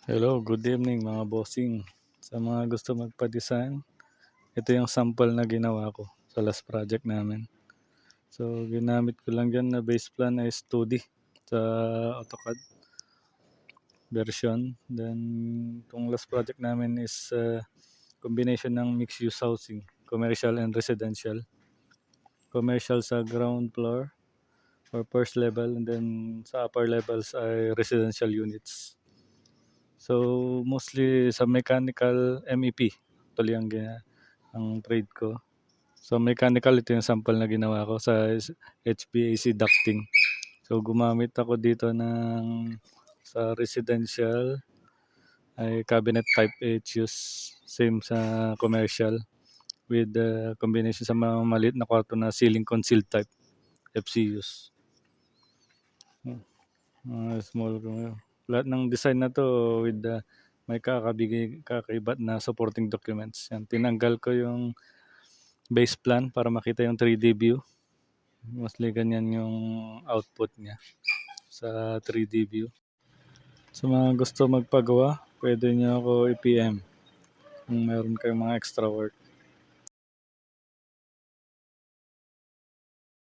Hello, good evening mga bossing. Sa mga gusto magpa-design, ito yung sample na ginawa ko sa last project namin. So, ginamit ko lang dyan na base plan is 2D sa AutoCAD version. Then, itong last project namin is combination ng mixed-use housing, commercial and residential. Commercial sa ground floor or first level, and then sa upper levels ay residential units. So, mostly sa mechanical MEP. Actually, ang trade ko. So, mechanical, ito yung sample na ginawa ko sa HVAC ducting. So, gumamit ako dito sa residential ay cabinet type HUs. Same sa commercial with the combination sa mga maliit na kwarto na ceiling concealed type FCUs. Small. Lahat ng design na to with may kakaibat na supporting documents. Yan, tinanggal ko yung base plan para makita yung 3D view. Mostly ganyan yung output niya sa 3D view. Sa mga gusto magpagawa, pwede niyo ako i-PM kung meron kayong mga extra work.